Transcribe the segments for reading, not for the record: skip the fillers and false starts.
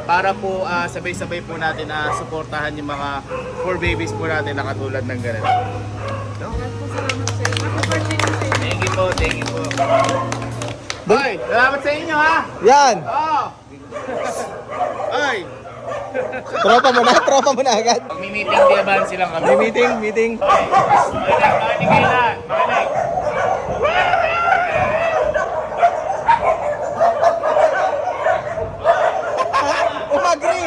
para po sabay-sabay po natin na suportahan yung mga 4 babies po natin na katulad ng ganito. No? Thank you po, thank you po. Boy, salamat sa inyo ha! Yan! Oh! Ay! Tropa mo na agad. Mag-meeting di ba silang kami? May meeting. Makinig kayo na, makinig. Umagri!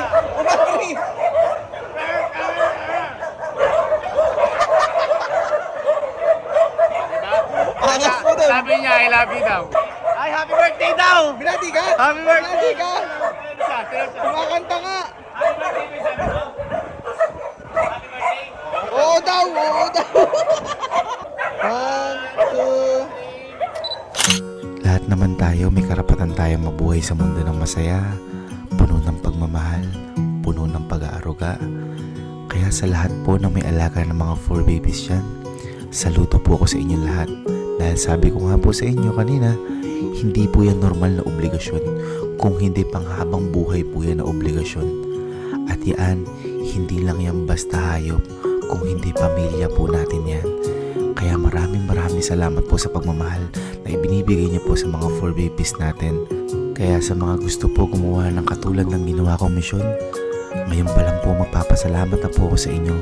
Angas po dun. Sabi niya, I love you daw. Ay, happy birthday daw! Binati ka? Happy birthday! Binati ka? Kumakanta nga. Oo daw. 1, 2. Lahat naman tayo may karapatan tayong mabuhay sa mundo ng masaya, puno ng pagmamahal, puno ng pag-aaruga. Kaya sa lahat po na may alaga ng mga 4 babies dyan, saludo po ako sa inyo lahat. Dahil sabi ko nga po sa inyo kanina, hindi po yan normal na obligasyon, kung hindi panghabang buhay po yan na obligasyon. At yan, hindi lang yan basta hayop, kung hindi pamilya po natin yan. Kaya maraming salamat po sa pagmamahal na ibinibigay niyo po sa mga 4 babies natin. Kaya sa mga gusto po gumawa ng katulad ng ginawa kong misyon, ngayon pa lang po magpapasalamat na po ako sa inyo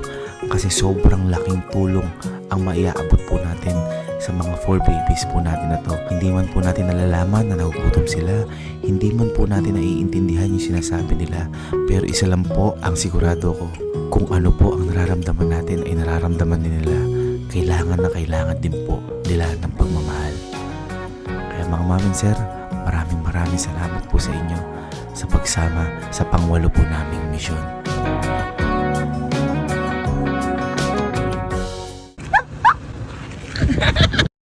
kasi sobrang laking tulong ang maiaabot po natin sa mga 4 babies po natin na to. Hindi man po natin nalalaman na nagugutom sila, hindi man po natin naiintindihan yung sinasabi nila, pero isa lang po ang sigurado ko, kung ano po ang nararamdaman natin ay nararamdaman din nila. Kailangan na kailangan din po nila ng pagmamahal. Kaya mga mami and sir, maraming salamat po sa inyo sa pagsama sa pang-8 po naming misyon.